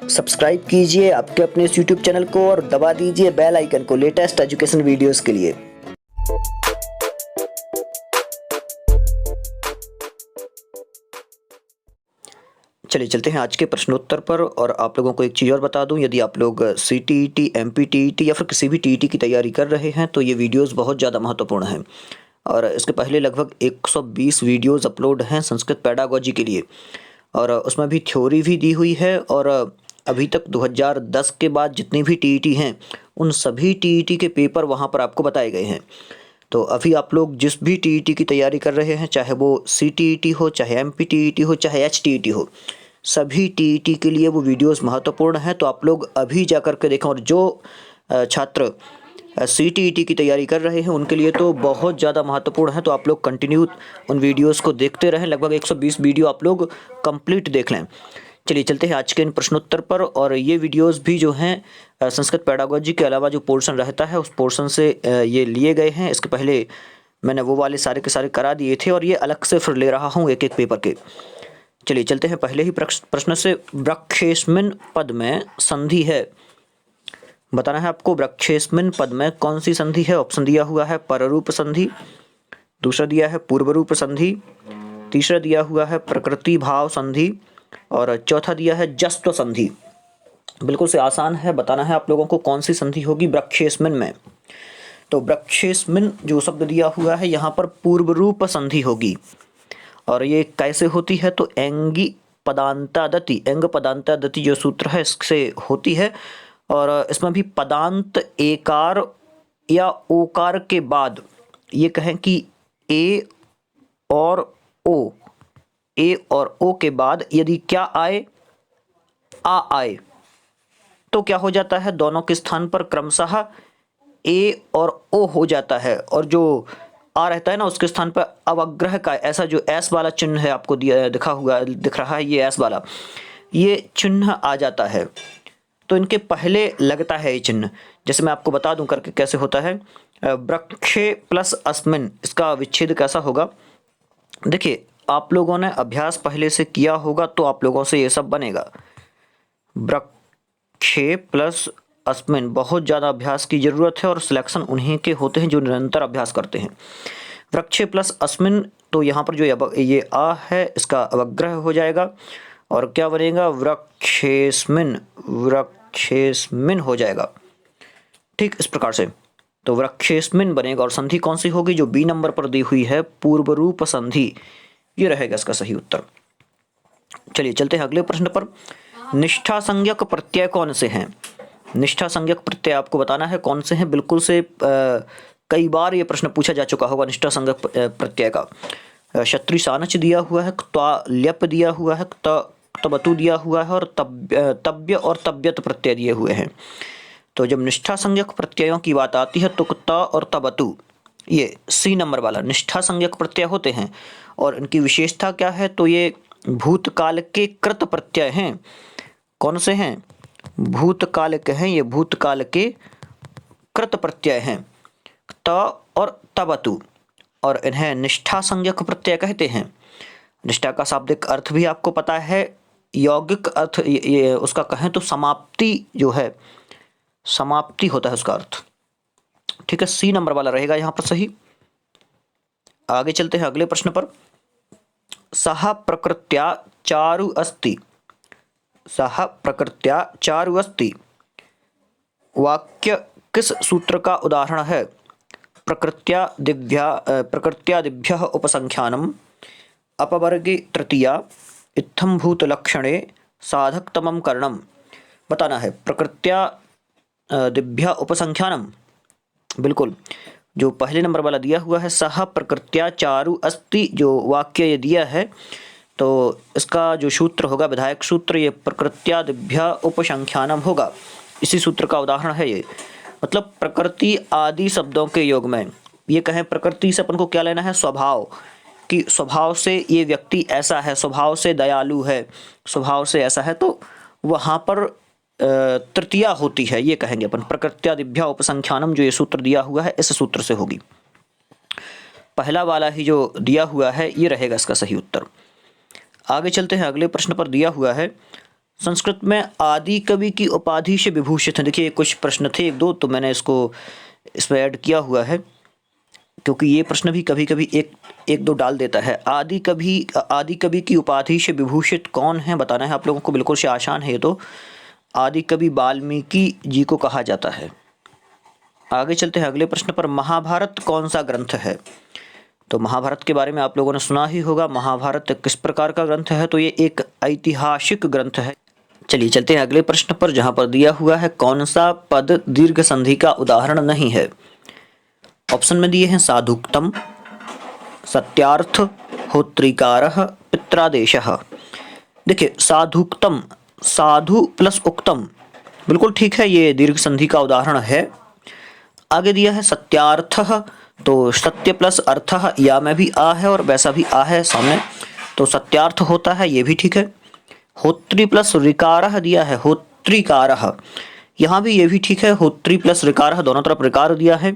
Subscribe कीजिए आपके अपने इस YouTube चैनल को और दबा दीजिए बेल आइकन को लेटेस्ट एजुकेशन वीडियोस के लिए। चलिए चलते हैं आज के प्रश्नोत्तर पर। और आप लोगों को एक चीज़ और बता दूं, यदि आप लोग CTET, MPTET या फिर किसी भी TET की तैयारी कर रहे हैं तो ये वीडियोस बहुत ज़्यादा महत्वपूर्ण हैं। और इसके पहले लगभग 120 वीडियोस अपलोड हैं संस्कृत पेडागोजी के लिए, और उसमें भी थ्योरी भी दी हुई है। और अभी तक 2010 के बाद जितनी भी TET हैं उन सभी TET के पेपर वहाँ पर आपको बताए गए हैं। तो अभी आप लोग जिस भी TET की तैयारी कर रहे हैं, चाहे वो CTET हो, चाहे MPTET हो, चाहे HTET हो, सभी TET के लिए वो वीडियोस महत्वपूर्ण हैं। तो आप लोग अभी जा कर के देखें। और जो छात्र CTET की तैयारी कर रहे हैं उनके लिए तो बहुत ज़्यादा महत्वपूर्ण है। तो आप लोग कंटिन्यू उन वीडियोस को देखते रहें, लगभग 120 वीडियो आप लोग कंप्लीट देख लें। चलिए चलते हैं आज के इन प्रश्नोत्तर पर। और ये वीडियोस भी जो हैं संस्कृत पेडागोजी के अलावा जो पोर्शन रहता है उस पोर्शन से ये लिए गए हैं। इसके पहले मैंने वो वाले सारे के सारे करा दिए थे और ये अलग से फिर ले रहा हूँ एक एक पेपर के। चलिए चलते हैं पहले ही प्रश्न से। वृक्षेस्मिन् पद में संधि है, बताना है आपको वृक्षेस्मिन् पद में कौन सी संधि है। ऑप्शन दिया हुआ है पररूप संधि, दूसरा दिया है पूर्व रूप संधि, तीसरा दिया हुआ है प्रकृति भाव संधि, और चौथा दिया है जस्त्व संधि। बिल्कुल से आसान है, बताना है आप लोगों को कौन सी संधि होगी वृक्षेस्मिन् में। तो वृक्षेस्मिन् जो शब्द दिया हुआ है यहाँ पर पूर्व रूप संधि होगी। और ये कैसे होती है, तो एंगी पदांतादति, एंग पदांतादति जो सूत्र है इससे होती है। और इसमें भी पदांत एकार या ओकार के बाद, ये कहें कि ए और ओ के बाद यदि क्या आए, आ आए, तो क्या हो जाता है, दोनों के स्थान पर क्रमशः ए और ओ हो जाता है। और जो आ रहता है ना उसके स्थान पर अवग्रह का ऐसा जो एस वाला चिन्ह है आपको दिख रहा है, ये एस वाला ये चिन्ह आ जाता है। तो इनके पहले लगता है ये चिन्ह। जैसे मैं आपको बता दूं करके कैसे होता है। वृक्षे प्लस अस्मिन्, इसका विच्छेद कैसा होगा। देखिए आप लोगों ने अभ्यास पहले से किया होगा तो आप लोगों से ये सब बनेगा। वृक्षे प्लस अस्मिन्, बहुत ज़्यादा अभ्यास की ज़रूरत है और सिलेक्शन उन्हीं के होते हैं जो निरंतर अभ्यास करते हैं। वृक्षे प्लस अस्मिन्, तो यहाँ पर जो ये आ है इसका अवग्रह हो जाएगा और क्या बनेगा, वृक्षेस्मिन्, वृक्षेस्मिन् हो जाएगा। ठीक इस प्रकार से तो वृक्षेस्मिन् बनेगा। और संधि कौन सी होगी, जो बी नंबर पर दी हुई है पूर्व रूप संधि, ये रहेगा इसका सही उत्तर। चलिए चलते हैं अगले प्रश्न पर। निष्ठा संज्ञक प्रत्यय कौन से हैं। निष्ठा संज्ञक प्रत्यय आपको बताना है कौन से हैं। बिल्कुल से कई बार ये प्रश्न पूछा जा चुका होगा निष्ठा संज्ञक प्रत्यय का। क्षत्रि सानच दिया हुआ है, ल्यप दिया हुआ है, तबतु दिया हुआ है, और तब्य और तब्यत प्रत्यय दिए हुए हैं। तो जब निष्ठा संज्ञक प्रत्ययों की बात आती है तो त और तबतु, ये सी नंबर वाला निष्ठा संज्ञक प्रत्यय होते हैं। और इनकी विशेषता क्या है, तो ये भूतकाल के कृत प्रत्यय हैं। कौन से हैं, भूतकाल के हैं, ये भूतकाल के कृत प्रत्यय हैं, त और तबतु। और इन्हें निष्ठा संज्ञक प्रत्यय कहते हैं। निष्ठा का शाब्दिक अर्थ भी आपको पता है, यौगिक अर्थ ये उसका कहें तो समाप्ति जो है, समाप्ति होता है उसका अर्थ। ठीक है, सी नंबर वाला रहेगा यहाँ पर सही। आगे चलते हैं अगले प्रश्न पर। सह प्रकृत्या चारु अस्ति, सह प्रकृत्या चारु अस्ति वाक्य किस सूत्र का उदाहरण है। प्रकृत्यादिभ्यः उपसंख्यानम, अपवर्गे तृतीया, इत्थंभूत लक्षणे साधकतमं करणम। बताना है प्रकृत्यादिभ्यः उपसंख्यानम, बिल्कुल जो पहले नंबर वाला दिया हुआ है सह प्रकृत्या चारु अस्ति, जो वाक्य ये दिया है तो इसका जो सूत्र होगा विधायक सूत्र, ये प्रकृत्यादिभ्यः उपसंख्यानम होगा। इसी सूत्र का उदाहरण है ये। मतलब प्रकृति आदि शब्दों के योग में, ये कहें प्रकृति से अपन को क्या लेना है, स्वभाव, कि स्वभाव से ये व्यक्ति ऐसा है, स्वभाव से दयालु है, स्वभाव से ऐसा है, तो वहाँ पर तृतीया होती है, ये कहेंगे अपन प्रकृत्यादिभ्यः उपसंख्यानम। जो ये सूत्र दिया हुआ है इस सूत्र से होगी। पहला वाला ही जो दिया हुआ है ये रहेगा इसका सही उत्तर। आगे चलते हैं अगले प्रश्न पर। दिया हुआ है संस्कृत में आदि कवि की उपाधि से विभूषित हैं। देखिए कुछ प्रश्न थे एक दो, तो मैंने इसको इसमें ऐड किया हुआ है क्योंकि ये प्रश्न भी कभी कभी एक दो डाल देता है। आदि कवि की उपाधि से विभूषित कौन है बताना है आप लोगों को। बिल्कुल से आसान है ये तो। आदि कवि वाल्मीकि जी को कहा जाता है। आगे चलते हैं अगले प्रश्न पर। महाभारत कौन सा ग्रंथ है? तो महाभारत के बारे में आप लोगों ने सुना ही होगा। महाभारत किस प्रकार का ग्रंथ है? तो ये एक ऐतिहासिक ग्रंथ है। चलिए चलते हैं अगले प्रश्न पर, जहां पर दिया हुआ है कौन सा पद दीर्घ संधि का उदाहरण नहीं है। ऑप्शन में दिए हैं साधुक्तम, सत्यार्थ, होत्रिकारः, पित्रादेशः। देखिए साधुक्तम, साधु प्लस उक्तम, बिल्कुल ठीक है, ये दीर्घ संधि का उदाहरण है। आगे दिया है सत्यार्थः, तो सत्य प्लस अर्थः, या में भी आ है और वैसा भी आ है सामने, तो सत्यार्थ होता है, ये भी ठीक है। होत्री प्लस ऋकारः दिया है, होत्रिकारः, यहाँ भी ये भी ठीक है। होत्री प्लस ऋकारः, दोनों तरफ ऋकार दिया है।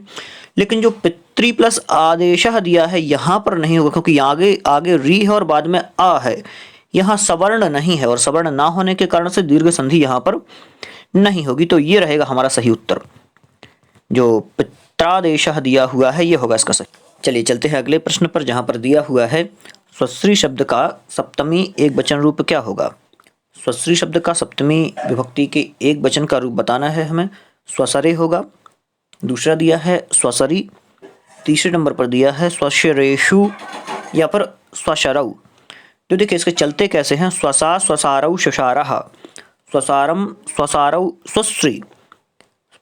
लेकिन जो पितृ प्लस आदेशः दिया है यहाँ पर नहीं होगा, क्योंकि आगे री है और बाद में आ है। यहाँ सवर्ण नहीं है और सवर्ण ना होने के कारण से दीर्घ संधि यहाँ पर नहीं होगी। तो ये रहेगा हमारा सही उत्तर। जो पित्रादेशः दिया हुआ है ये होगा इसका सही। चलिए चलते हैं अगले प्रश्न पर, जहां पर दिया हुआ है स्वश्री शब्द का सप्तमी एक वचन रूप क्या होगा। स्वश्री शब्द का सप्तमी विभक्ति के एक वचन का रूप बताना है हमें। स्वसरे होगा। दूसरा दिया है स्वसरी। तीसरे नंबर पर दिया है स्वशरेषु या फिर स्वशरौ। तो देखिए इसके चलते कैसे हैं। स्वसा, स्वसारौ, शशारः, स्वसारम, स्वसारौ, स्वश्री।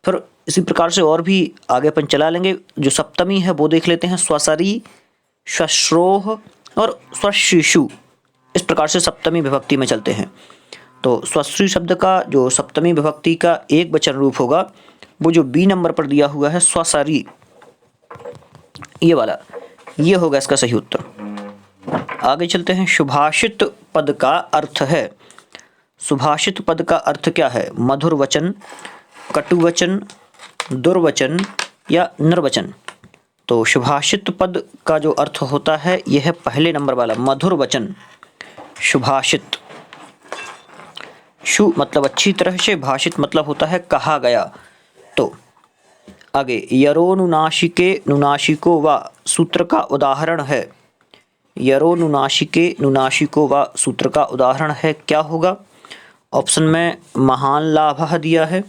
फिर इसी प्रकार से और भी आगे अपन चला लेंगे। जो सप्तमी है वो देख लेते हैं। स्वसरी, श्वश्रोह और स्वशिशु। इस प्रकार से सप्तमी विभक्ति में चलते हैं। तो स्वश्री शब्द का जो सप्तमी विभक्ति का एक वचन रूप होगा वो जो बी नंबर पर दिया हुआ है स्वसरी, ये वाला, ये होगा इसका सही उत्तर। आगे चलते हैं। सुभाषित पद का अर्थ है। सुभाषित पद का अर्थ क्या है? मधुर वचन, कटुवचन, दुर्वचन या निर्वचन। तो सुभाषित पद का जो अर्थ होता है यह है पहले नंबर वाला, मधुर वचन। सुभाषित, शु मतलब अच्छी तरह से, भाषित मतलब होता है कहा गया। तो आगे यरोनुनासिके नुनासिको व सूत्र का उदाहरण है। यरोनुनासिके नुनासिको व सूत्र का उदाहरण है क्या होगा? ऑप्शन में महान लाभः दिया है,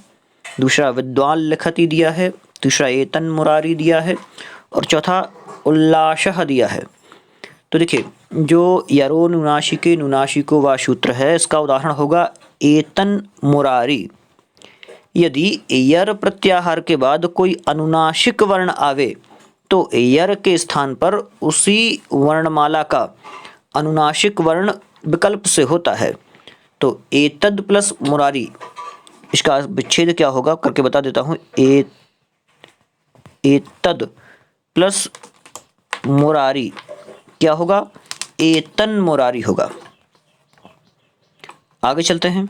दूसरा विद्वान लिखति दिया है, तीसरा एतन मुरारी दिया है और चौथा उल्लासः दिया है। तो देखिए जो यरोनुनासिके नुनासिको व सूत्र है इसका उदाहरण होगा एतन मुरारी। यदि यर प्रत्याहार के बाद कोई अनुनासिक वर्ण आवे तो यर के स्थान पर उसी वर्णमाला का अनुनासिक वर्ण विकल्प से होता है। तो एतद प्लस मुरारी, इसका विच्छेद क्या होगा करके बता देता हूँ। एतद प्लस मुरारी क्या होगा? एतन मुरारी होगा। आगे चलते हैं।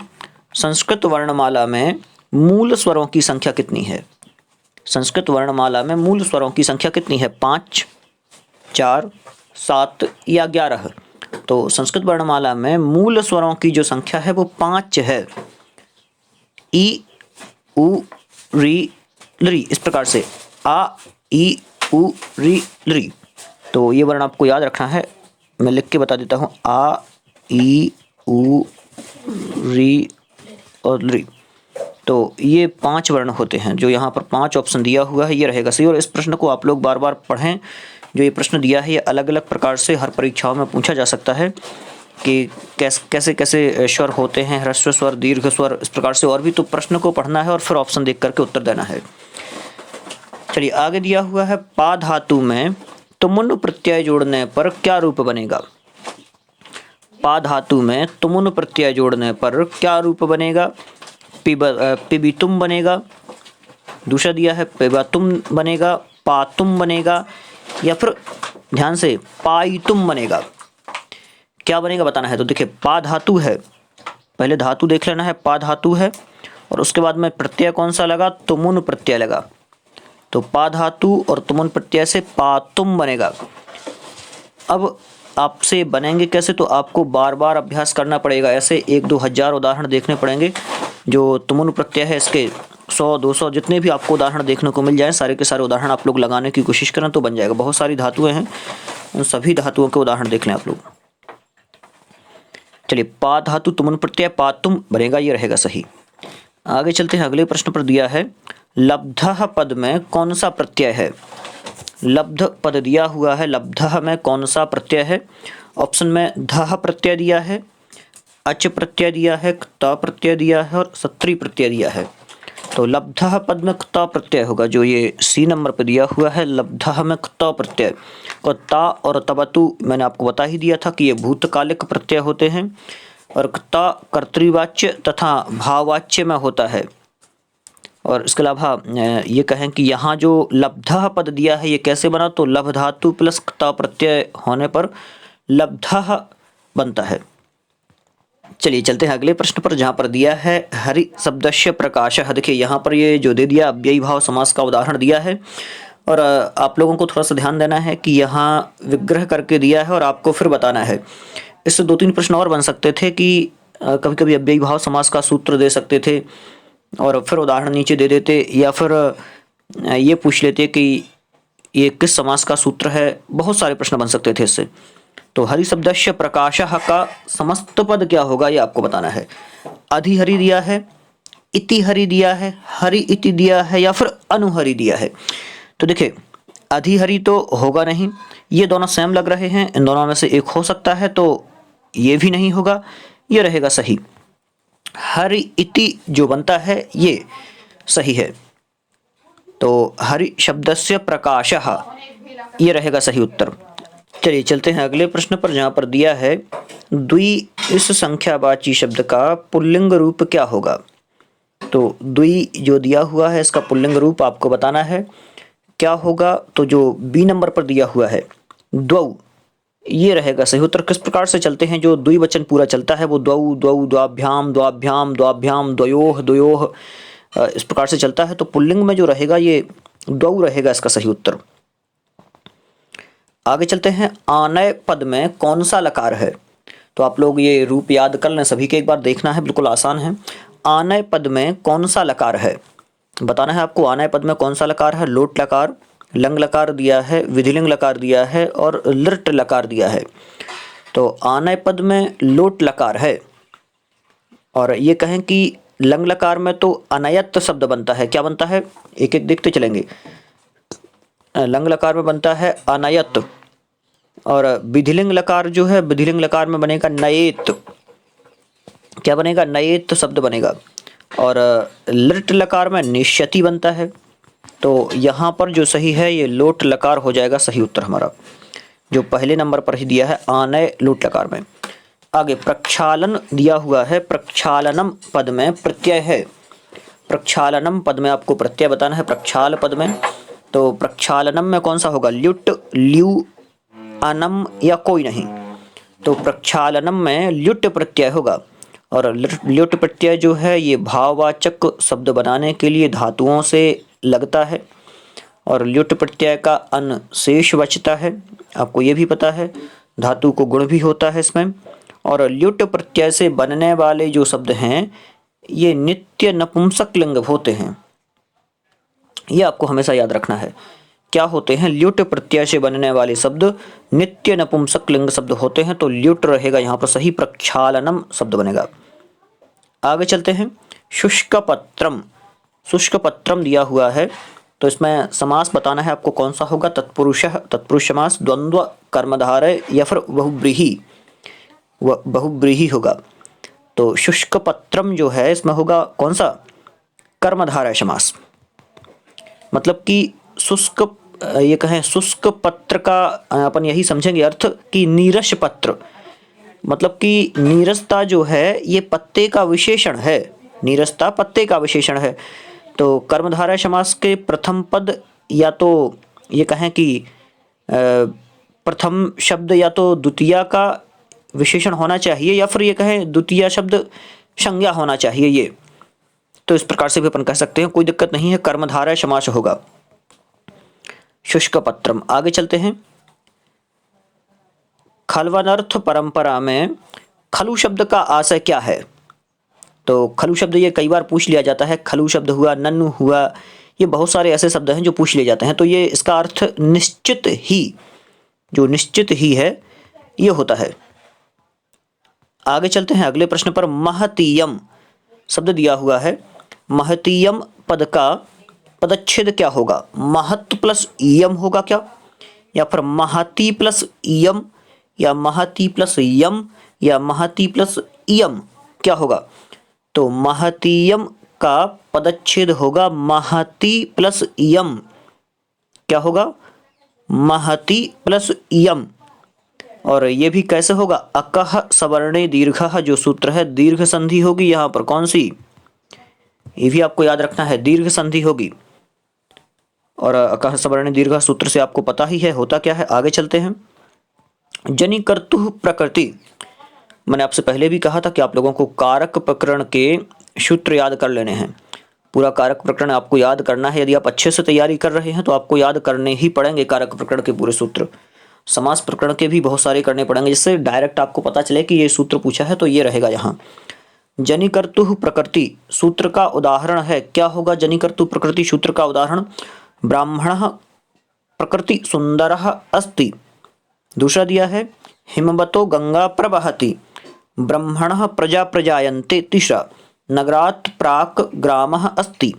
संस्कृत वर्णमाला में मूल स्वरों की संख्या कितनी है? संस्कृत वर्णमाला में मूल स्वरों की संख्या कितनी है? 5, 4, 7 या 11। तो संस्कृत वर्णमाला में मूल स्वरों की जो संख्या है वो 5 है। ई, उ, री, लरी, इस प्रकार से आ, ई, उ, री, लरी। तो ये वर्ण आपको याद रखना है, मैं लिख के बता देता हूँ। आ, ई, उ, री और लरी। तो ये 5 वर्ण होते हैं। जो यहाँ पर 5 ऑप्शन दिया हुआ है ये रहेगा सही। और इस प्रश्न को आप लोग बार बार पढ़ें। जो ये प्रश्न दिया है ये अलग अलग प्रकार से हर परीक्षाओं में पूछा जा सकता है कि कैसे कैसे स्वर होते हैं, ह्रस्व स्वर, दीर्घ स्वर, इस प्रकार से और भी। तो प्रश्न को पढ़ना है और फिर ऑप्शन देख करके उत्तर देना है। चलिए आगे दिया हुआ है पा धातु में तुमुन प्रत्यय जोड़ने पर क्या रूप बनेगा। पा धातु में तुमुन प्रत्यय जोड़ने पर क्या रूप बनेगा? पिबितुम बनेगा, दूसरा दिया है पिबतुम बनेगा, पातुम बनेगा या फिर ध्यान से पाइतुम बनेगा। क्या बनेगा बताना है। तो देखिए पा धातु है, पहले धातु देख लेना है, पा धातु है और उसके बाद में प्रत्यय कौन सा लगा? तुमुन प्रत्यय लगा। तो पा धातु और तुमुन प्रत्यय से पातुम बनेगा। अब आपसे बनेंगे कैसे, तो आपको बार बार अभ्यास करना पड़ेगा। ऐसे 1-2 हज़ार उदाहरण देखने पड़ेंगे। जो तुमुल प्रत्यय है इसके 100-200 जितने भी आपको उदाहरण देखने को मिल जाए, सारे के सारे उदाहरण आप लोग लगाने की कोशिश करें तो बन जाएगा। बहुत सारी धातुएं हैं, उन सभी धातुओं के उदाहरण देख लें आप लोग। चलिए, पा धातु तुमुल प्रत्यय पातुम बनेगा, ये रहेगा सही। आगे चलते हैं, अगले प्रश्न पर दिया है लब्धः पद में कौन सा प्रत्यय है। लब्ध पद दिया हुआ है, लब्धः में कौन सा प्रत्यय है। ऑप्शन में धः प्रत्यय दिया है, अच प्रत्यय दिया है, क्ता प्रत्यय दिया है और सत्री प्रत्यय दिया है। तो लब्धः पद में क्ता प्रत्यय होगा, जो ये सी नंबर पर दिया हुआ है। लब्धः में क्ता प्रत्यय, और ता और तबतु मैंने आपको बता ही दिया था कि ये भूतकालिक प्रत्यय होते हैं, और क्ता कर्तृवाच्य तथा भाववाच्य में होता है। और इसके अलावा ये कहें कि यहाँ जो लब्धः पद दिया है ये कैसे बना, तो लभ धातु प्लस क्ता प्रत्यय होने पर लब्धः बनता है। चलिए चलते हैं अगले प्रश्न पर, जहाँ पर दिया है हरि शब्दस्य प्रकाशः। देखिए यहाँ पर ये जो दे दिया अव्ययी भाव समास का उदाहरण दिया है, और आप लोगों को थोड़ा सा ध्यान देना है कि यहाँ विग्रह करके दिया है और आपको फिर बताना है। इससे 2-3 प्रश्न और बन सकते थे कि कभी कभी अव्ययी भाव समास का सूत्र दे सकते थे और फिर उदाहरण नीचे दे देते, या फिर ये पूछ लेते कि ये किस समास का सूत्र है। बहुत सारे प्रश्न बन सकते थे इससे। तो हरि शब्दस्य प्रकाशः का समस्त पद क्या होगा, ये आपको बताना है। अधिहरि दिया है, इति हरि दिया है, हरि इति दिया है, या फिर अनुहरि दिया है। तो देखिए, अधिहरि तो होगा नहीं, ये दोनों सेम लग रहे हैं, इन दोनों में से एक हो सकता है, तो ये भी नहीं होगा, ये रहेगा सही। हरि इति जो बनता है ये सही है, तो हरि शब्दस्य प्रकाशः ये रहेगा सही उत्तर। चलिए चलते हैं अगले प्रश्न पर, जहाँ पर दिया है द्वि इस संख्यावाची शब्द का पुल्लिंग रूप क्या होगा। तो द्वि जो दिया हुआ है इसका पुल्लिंग रूप आपको बताना है क्या होगा। तो जो बी नंबर पर दिया हुआ है द्वौ, ये रहेगा सही उत्तर। किस प्रकार से चलते हैं, जो द्विवचन पूरा चलता है वो द्वौ द्वौ द्वाभ्याम द्वाभ्याम द्वाभ्याम द्वयोः द्वयोः इस प्रकार से चलता है। तो पुल्लिंग में जो रहेगा ये द्वौ रहेगा इसका सही उत्तर। आगे चलते हैं, आनय पद में कौन सा लकार है। तो आप लोग ये रूप याद कर लें, सभी के एक बार देखना है, बिल्कुल आसान है। आनय पद में कौन सा लकार है, बताना है आपको। आनय पद में कौन सा लकार है। लोट लकार, लंग लकार दिया है, विधिलिंग लकार दिया है और लृट लकार दिया है। तो आनय पद में लोट लकार है, और ये कहें कि लंग लकार में तो अनयत शब्द बनता है। क्या बनता है, एक एक देखते चलेंगे। लंग लकार में बनता है अनयत, और विधिलिंग लकार जो है, विधिलिंग लकार में बनेगा नयेत। क्या बनेगा, नयेत शब्द बनेगा। और लृट लकार में निश्यति बनता है। तो यहाँ पर जो सही है ये लोट लकार हो जाएगा सही उत्तर हमारा, जो पहले नंबर पर ही दिया है आनय लोट लकार में। आगे प्रक्षालन दिया हुआ है, प्रक्षालनम पद में प्रत्यय है। प्रक्षालनम पद में आपको प्रत्यय बताना है प्रक्षाल पद में। तो प्रक्षालनम में कौन सा होगा, ल्युट, ल्यू, अनम या कोई नहीं। तो प्रक्षालनम में ल्युट प्रत्यय होगा, और ल्युट प्रत्यय जो है ये भाववाचक शब्द बनाने के लिए धातुओं से लगता है, और ल्युट प्रत्यय का अन शेष बचता है, आपको ये भी पता है। धातु को गुण भी होता है इसमें। और ल्युट प्रत्यय से बनने वाले जो शब्द हैं ये नित्य नपुंसक लिंग होते हैं, ये आपको हमेशा याद रखना है। क्या होते हैं, ल्युट प्रत्यय से बनने वाले शब्द नित्य नपुंसक लिंग शब्द होते हैं। तो ल्युट रहेगा यहाँ पर सही, प्रक्षालनम शब्द बनेगा। आगे चलते हैं, शुष्क पत्रम। शुष्क पत्रम दिया हुआ है, तो इसमें समास बताना है आपको कौन सा होगा। तत्पुरुषः, तत्पुरुष समास, द्वंद्व कर्मधारय या फिर बहुब्रीहि, बहुब्रीहि होगा। तो शुष्क पत्रम जो है इसमें होगा कौन सा, कर्मधारय समास। मतलब कि शुष्क, ये कहें शुष्क पत्र का अपन यही समझेंगे अर्थ कि नीरस पत्र, मतलब कि नीरसता जो है ये पत्ते का विशेषण है। नीरसता पत्ते का विशेषण है। तो कर्मधारय समास के प्रथम पद या तो ये कहें कि प्रथम शब्द या तो द्वितीय का विशेषण होना चाहिए, या फिर ये कहें द्वितीय शब्द संज्ञा होना चाहिए। ये तो इस प्रकार से भी अपन कह सकते हैं, कोई दिक्कत नहीं है, कर्मधारय समास होगा शुष्क पत्रम। आगे चलते हैं, खलवनर्थ परंपरा में खलु शब्द का आशय क्या है? तो खलु शब्द ये कई बार पूछ लिया जाता है। खलु शब्द हुआ, नन्नु हुआ, ये बहुत सारे ऐसे शब्द हैं जो पूछ लिए जाते हैं। तो ये इसका अर्थ निश्चित ही, जो निश्चित ही है, ये होता है। आगे चलते हैं अगले प्रश्न पर। महतीयम शब्द दिया हुआ है। महतीयम पद का पदच्छेद क्या होगा? महत प्लस यम होगा क्या, या फिर महती प्लस यम, या महती प्लस यम, या महती प्लस यम, क्या होगा? तो महतीयम का पदच्छेद होगा महती प्लस यम। क्या होगा? महती प्लस यम। और ये भी कैसे होगा? अकह सवर्णे दीर्घः जो सूत्र है, दीर्घ संधि होगी यहाँ पर। कौन सी? ये भी आपको याद रखना है, दीर्घ संधि होगी। और अकह सवर्णे दीर्घ सूत्र से आपको पता ही है होता क्या है। आगे चलते हैं। जनिकर्तुः प्रकृति, मैंने आपसे पहले भी कहा था कि आप लोगों को कारक प्रकरण के सूत्र याद कर लेने हैं। पूरा कारक प्रकरण आपको याद करना है। यदि आप अच्छे से तैयारी कर रहे हैं तो आपको याद करने ही पड़ेंगे कारक प्रकरण के पूरे सूत्र। समास प्रकरण के भी बहुत सारे करने पड़ेंगे, जिससे डायरेक्ट आपको पता चले कि ये सूत्र पूछा है तो ये रहेगा यहाँ। जनिकर्तुः प्रकृति सूत्र का उदाहरण है। क्या होगा जनिकर्तुः प्रकृति सूत्र का उदाहरण? ब्राह्मणः प्रकृति सुंदरः अस्ति। दूसरा दिया है हिमवतो गंगा प्रवहति। ब्रह्मणः प्रजा प्रजायन्ते। तीसरा नगरात् प्राक् ग्रामः अस्ति।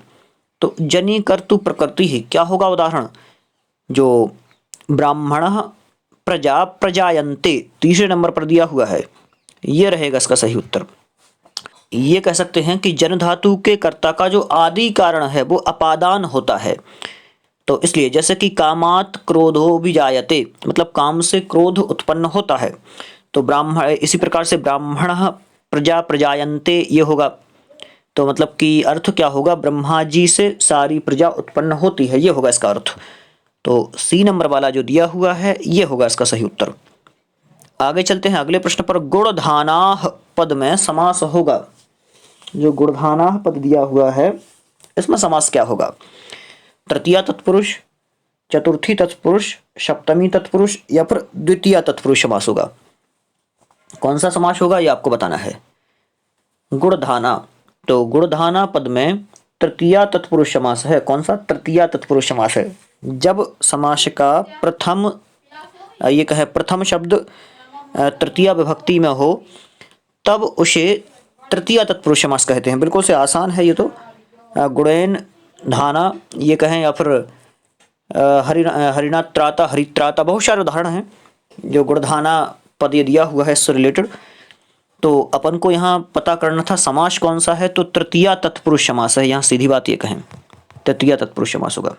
तो जनिकर्तुः प्रकृति ही क्या होगा उदाहरण? जो ब्राह्मणः प्रजा प्रजायन्ते तीसरे नंबर पर दिया हुआ है, ये रहेगा इसका सही उत्तर। ये कह सकते हैं कि जन धातु के कर्ता का जो आदि कारण है वो अपादान होता है। तो इसलिए जैसे कि कामात् क्रोधो विजायते, मतलब काम से क्रोध उत्पन्न होता है। तो ब्राह्मण, इसी प्रकार से ब्राह्मणः प्रजा प्रजायन्ते ये होगा। तो मतलब कि अर्थ क्या होगा? ब्रह्मा जी से सारी प्रजा उत्पन्न होती है, ये होगा इसका अर्थ। तो सी नंबर वाला जो दिया हुआ है ये होगा इसका सही उत्तर। आगे चलते हैं अगले प्रश्न पर। गुणधानाः पद में समास होगा। जो गुणधानाः पद दिया हुआ है इसमें समास क्या होगा? तृतीया तत्पुरुष, चतुर्थी तत्पुरुष, सप्तमी तत्पुरुष, या फिर द्वितीय तत्पुरुष समास होगा। कौन सा समास होगा ये आपको बताना है। गुणधाना, तो गुणधाना पद में तृतीया तत्पुरुष समास है। कौन सा? तृतीया तत्पुरुष समास है। जब समास का प्रथम, ये कहे प्रथम शब्द तृतीया विभक्ति में हो तब उसे तृतीया तत्पुरुष समास कहते हैं। बिल्कुल से आसान है ये तो। गुणेन धाना ये कहें, या फिर हरिणा त्राता हरित्राता, बहुत सारे उदाहरण हैं जो गुणधाना पद ये दिया हुआ है इससे रिलेटेड। तो अपन को यहाँ पता करना था समास कौन सा है, तो तृतीया तत्पुरुष समास है। यहाँ सीधी बात ये कहें तृतीया तत्पुरुष समास होगा।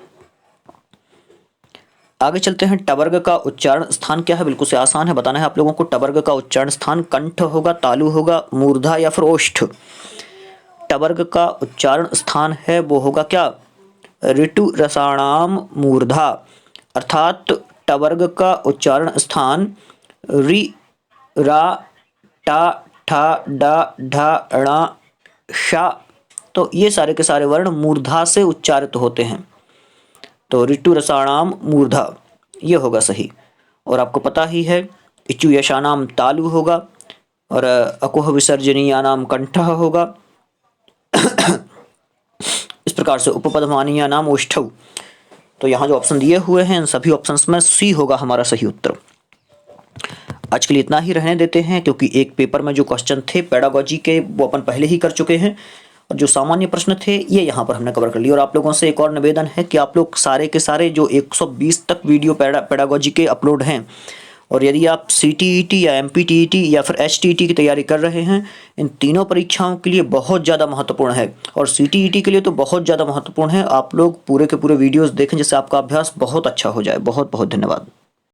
आगे चलते हैं। टवर्ग का उच्चारण स्थान क्या है? बिल्कुल से आसान है, बताना है आप लोगों को। टवर्ग का उच्चारण स्थान कंठ होगा, तालु होगा, मूर्धा या फिर ओष्ठ। टवर्ग का उच्चारण स्थान है वो होगा क्या? ऋतु रसाणाम मूर्धा, अर्थात टवर्ग का उच्चारण स्थान रि रा टा ठा डा ढा णा शा, तो ये सारे के सारे वर्ण मूर्धा से उच्चारित होते हैं। तो ऋतु रसाणाम मूर्धा ये होगा सही। और आपको पता ही है इचु यशानाम तालु होगा और अकुह विसर्जनीयानाम कंठः होगा। इस प्रकार से उपपदमानीयानाम ओष्ठौ। तो यहाँ जो ऑप्शन दिए हुए हैं इन सभी ऑप्शंस में सी होगा हमारा सही उत्तर। आज के लिए इतना ही रहने देते हैं, क्योंकि एक पेपर में जो क्वेश्चन थे पेडागोजी के वो अपन पहले ही कर चुके हैं, और जो सामान्य प्रश्न थे ये यहाँ पर हमने कवर कर लिए। और आप लोगों से एक और निवेदन है कि आप लोग सारे के सारे जो 120 तक वीडियो पेडागोजी के अपलोड हैं, और यदि आप CTET या MPTET या फिर HTET की तैयारी कर रहे हैं, इन तीनों परीक्षाओं के लिए बहुत ज़्यादा महत्वपूर्ण है, और CTET के लिए तो बहुत ज़्यादा महत्वपूर्ण है। आप लोग पूरे के पूरे वीडियोस देखें जिससे आपका अभ्यास बहुत अच्छा हो जाए। बहुत बहुत धन्यवाद।